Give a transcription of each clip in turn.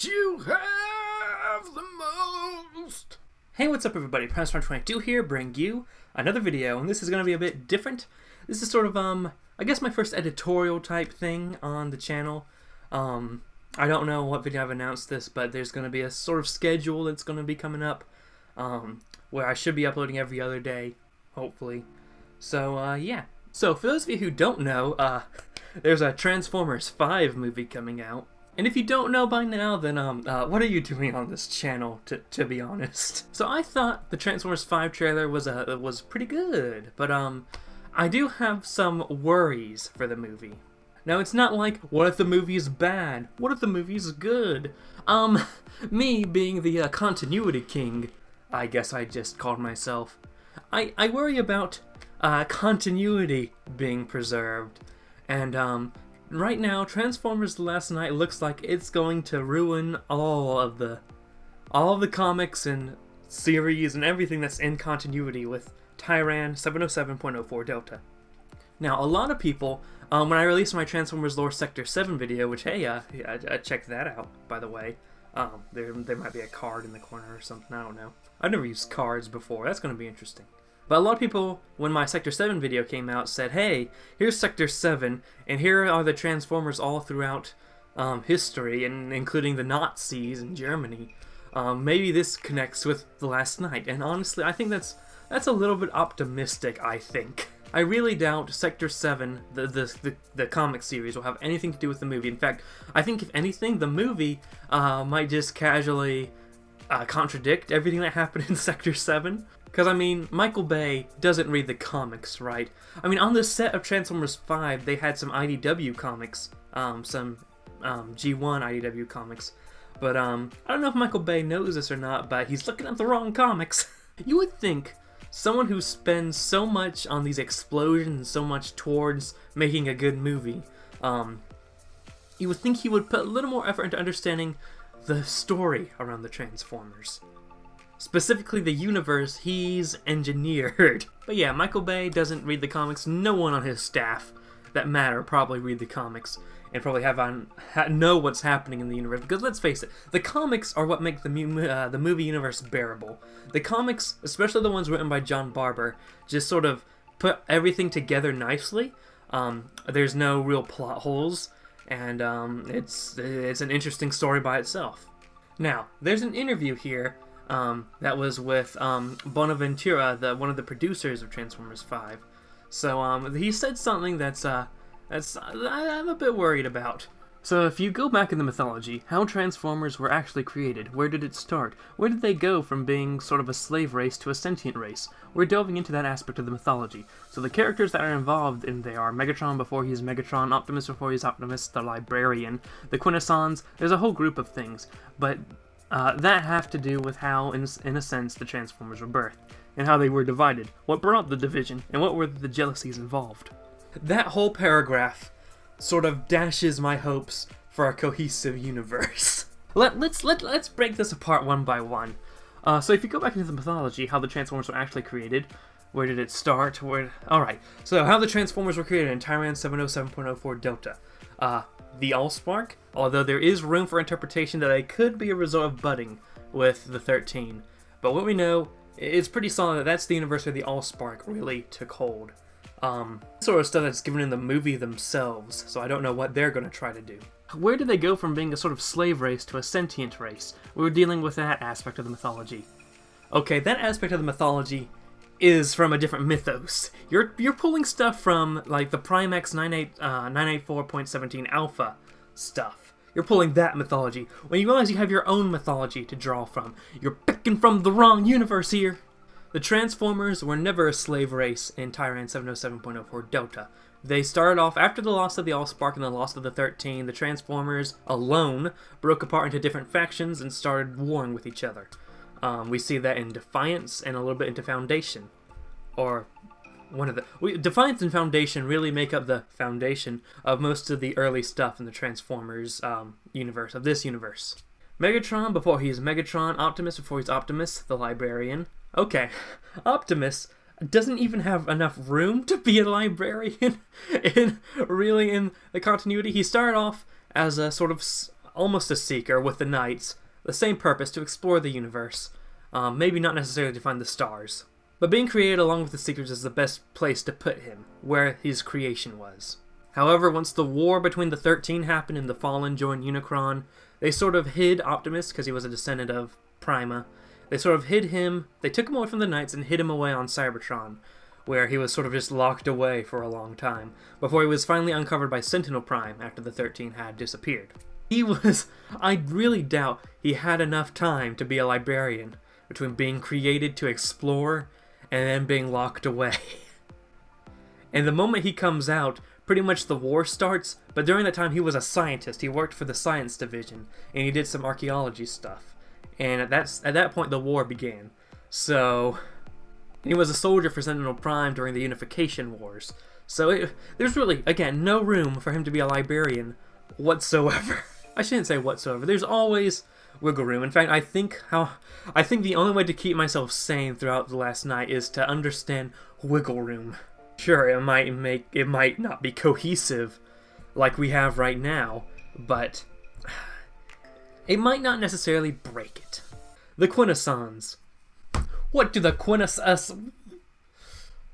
You have the most. Hey, what's up everybody? Kontinuity here, bring you another video, and this is going to be a bit different. This is sort of, I guess my first editorial type thing on the channel. I don't know what video I've announced this, but there's going to be a sort of schedule that's going to be coming up, where I should be uploading every other day, hopefully. So, yeah. So, for those of you who don't know, there's a Transformers 5 movie coming out. And if you don't know by now, then what are you doing on this channel, to be honest? So I thought the Transformers 5 trailer was pretty good, but I do have some worries for the movie. Now it's not like, what if the movie is bad? What if the movie is good? Me being the Continuity King, I guess I just called myself, I worry about continuity being preserved, and right now, Transformers The Last Night looks like it's going to ruin all of the comics and series and everything that's in continuity with Tyran 707.04 Delta. Now, a lot of people, when I released my Transformers Lore Sector 7 video, which, hey, check that out, by the way. There might be a card in the corner or something, I don't know. I've never used cards before, that's going to be interesting. But a lot of people, when my Sector 7 video came out, said, hey, here's Sector 7, and here are the Transformers all throughout history, and including the Nazis in Germany. Maybe this connects with The Last Night, and honestly, I think that's a little bit optimistic, I think. I really doubt Sector 7, the comic series, will have anything to do with the movie. In fact, I think if anything, the movie might just casually contradict everything that happened in Sector 7. Because, I mean, Michael Bay doesn't read the comics, right? I mean, on the set of Transformers 5, they had some IDW comics, some G1 IDW comics. But, I don't know if Michael Bay knows this or not, but he's looking at the wrong comics. You would think someone who spends so much on these explosions and so much towards making a good movie, you would think he would put a little more effort into understanding the story around the Transformers. Specifically the universe he's engineered. But yeah, Michael Bay doesn't read the comics. No one on his staff that matter probably read the comics and probably know what's happening in the universe. Because let's face it, the comics are what make the movie universe bearable. The comics, especially the ones written by John Barber, just sort of put everything together nicely. There's no real plot holes, and it's an interesting story by itself. Now, there's an interview here that was with Bonaventura, one of the producers of Transformers 5. So he said something that's I'm a bit worried about. So if you go back in the mythology, how Transformers were actually created, where did it start? Where did they go from being sort of a slave race to a sentient race? We're delving into that aspect of the mythology. So the characters that are involved in there are Megatron before he's Megatron, Optimus before he's Optimus, the Librarian, the Quintessons, there's a whole group of things. But that have to do with how, in a sense, the Transformers were birthed, and how they were divided, what brought the division, and what were the jealousies involved. That whole paragraph sort of dashes my hopes for a cohesive universe. Let's break this apart one by one. So if you go back into the mythology, how the Transformers were actually created, where did it start? Alright, so how the Transformers were created in Tyran 707.04 Delta. The Allspark, although there is room for interpretation that it could be a result of budding with the 13. But what we know, it's pretty solid that that's the universe where the Allspark really took hold. Sort of stuff that's given in the movie themselves, so I don't know what they're going to try to do. Where did they go from being a sort of slave race to a sentient race? We're dealing with that aspect of the mythology. Okay, that aspect of the mythology is from a different mythos. You're pulling stuff from, like, the Primax 984.17 Alpha stuff. You're pulling that mythology. When you realize you have your own mythology to draw from, you're picking from the wrong universe here. The Transformers were never a slave race in Tyran 707.04 Delta. They started off after the loss of the Allspark and the loss of the 13. The Transformers alone broke apart into different factions and started warring with each other. We see that in Defiance and a little bit into Foundation. Or one of the... Defiance and Foundation really make up the foundation of most of the early stuff in the Transformers universe, of this universe. Megatron before he's Megatron, Optimus before he's Optimus, the Librarian. Okay, Optimus doesn't even have enough room to be a librarian in the continuity. He started off as a sort of almost a seeker with the Knights, the same purpose, to explore the universe. Maybe not necessarily to find the stars. But being created along with the Seekers is the best place to put him, where his creation was. However, once the war between the 13 happened and the Fallen joined Unicron, they sort of hid Optimus, because he was a descendant of Prima. They sort of hid him, they took him away from the Knights and hid him away on Cybertron, where he was sort of just locked away for a long time, before he was finally uncovered by Sentinel Prime after the 13 had disappeared. I really doubt he had enough time to be a librarian, between being created to explore and then being locked away. And the moment he comes out, pretty much the war starts, but during that time he was a scientist. He worked for the science division, and he did some archaeology stuff. And at that point the war began. So, he was a soldier for Sentinel Prime during the Unification Wars. So there's really, again, no room for him to be a librarian whatsoever. I shouldn't say whatsoever. There's always wiggle room. In fact, I think the only way to keep myself sane throughout the last night is to understand wiggle room. Sure, it might not be cohesive like we have right now, but it might not necessarily break it. The Quintessons. What do the Quintessons...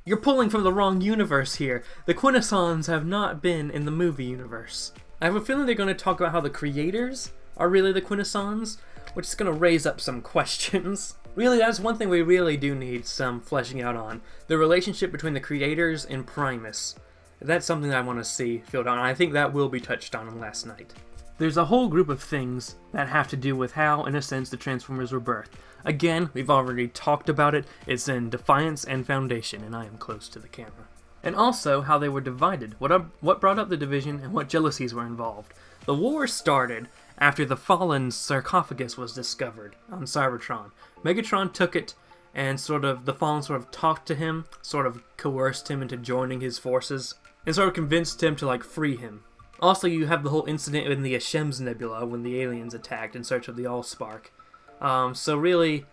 You're pulling from the wrong universe here. The Quintessons have not been in the movie universe. I have a feeling they're going to talk about how the creators are really the Quintessons, which is going to raise up some questions. Really, that's one thing we really do need some fleshing out on. The relationship between the creators and Primus. That's something that I want to see filled out, and I think that will be touched on last night. There's a whole group of things that have to do with how, in a sense, the Transformers were birthed. Again, we've already talked about it. It's in Defiance and Foundation, and I am close to the camera. And also how they were divided, what brought up the division, and what jealousies were involved. The war started after the Fallen's sarcophagus was discovered on Cybertron. Megatron took it, and the Fallen sort of talked to him, sort of coerced him into joining his forces, and sort of convinced him to, free him. Also, you have the whole incident in the Hashem's Nebula when the aliens attacked in search of the Allspark. So really,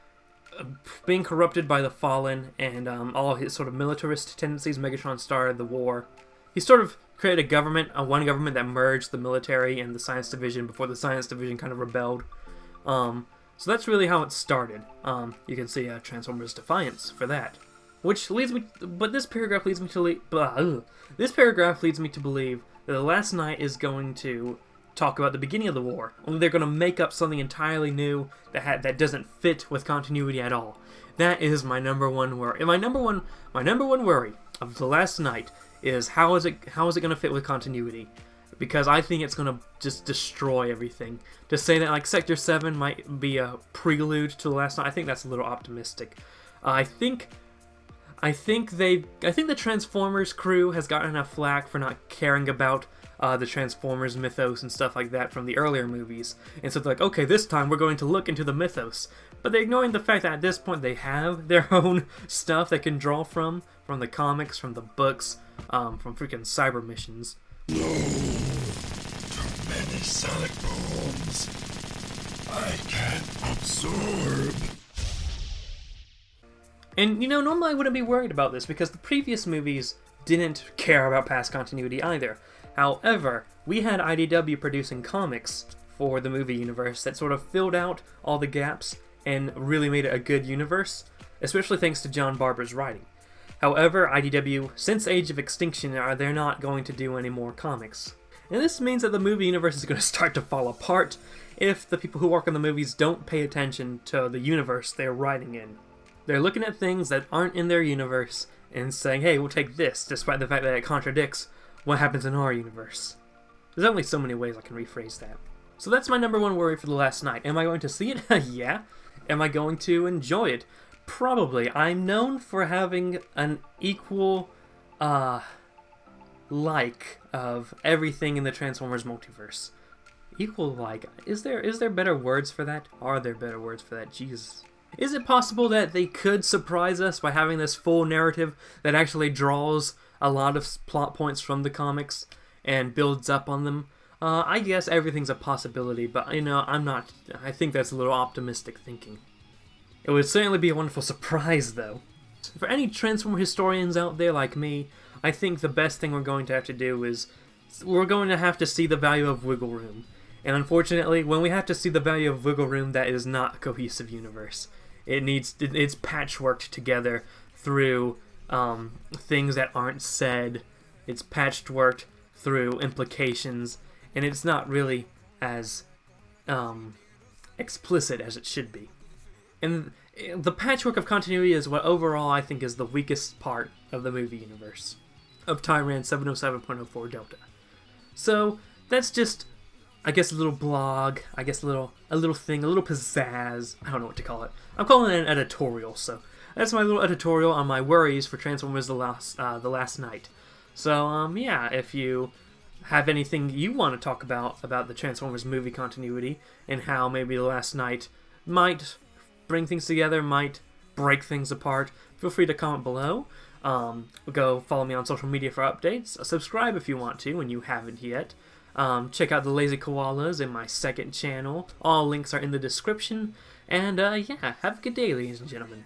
being corrupted by the Fallen and all his sort of militarist tendencies, Megatron started the war. He sort of created a government, one government that merged the military and the science division before the science division kind of rebelled. So that's really how it started. You can see Transformers Defiance for that. Which leads me, but this paragraph leads me to this paragraph leads me to believe that the last night is going to talk about the beginning of the war. Only they're going to make up something entirely new that doesn't fit with continuity at all. That is my number one worry. And my number one worry of the last night is how is it going to fit with continuity? Because I think it's going to just destroy everything. To say that Sector 7 might be a prelude to the last night, I think that's a little optimistic. I think the Transformers crew has gotten enough flack for not caring about the Transformers mythos and stuff like that from the earlier movies. And so they're like, okay, this time we're going to look into the mythos. But they're ignoring the fact that at this point they have their own stuff they can draw from the comics, from the books, from freaking cyber missions. No, too many sonic booms. I can't absorb. And, normally I wouldn't be worried about this because the previous movies didn't care about past continuity either. However, we had IDW producing comics for the movie universe that sort of filled out all the gaps and really made it a good universe, especially thanks to John Barber's writing. However, IDW, since Age of Extinction, they're not going to do any more comics. And this means that the movie universe is going to start to fall apart if the people who work on the movies don't pay attention to the universe they're writing in. They're looking at things that aren't in their universe and saying, hey, we'll take this, despite the fact that it contradicts what happens in our universe. There's only so many ways I can rephrase that. So that's my number one worry for the last night. Am I going to see it? Yeah. Am I going to enjoy it? Probably. I'm known for having an equal, like of everything in the Transformers multiverse. Equal like. Is there better words for that? Are there better words for that? Jesus. Is it possible that they could surprise us by having this full narrative that actually draws a lot of plot points from the comics and builds up on them? I guess everything's a possibility, but I think that's a little optimistic thinking. It would certainly be a wonderful surprise, though. For any Transformer historians out there like me, I think the best thing we're going to have to do is we're going to have to see the value of wiggle room. And unfortunately, when we have to see the value of wiggle room, that is not a cohesive universe. It's patchworked together through things that aren't said. It's patchworked through implications, and it's not really as explicit as it should be. And the patchwork of continuity is what overall I think is the weakest part of the movie universe of Tyran 707.04 Delta. So that's just, I guess, a little blog, I guess a little thing, a little pizzazz. I don't know what to call it. I'm calling it an editorial. So that's my little editorial on my worries for Transformers: The Last Night. So yeah, if you have anything you want to talk about the Transformers movie continuity and how maybe The Last Night might bring things together, might break things apart, feel free to comment below. Go follow me on social media for updates. Subscribe if you want to, and you haven't yet. Check out the Lazy Koalas in my second channel. All links are in the description. And yeah, have a good day, ladies and gentlemen.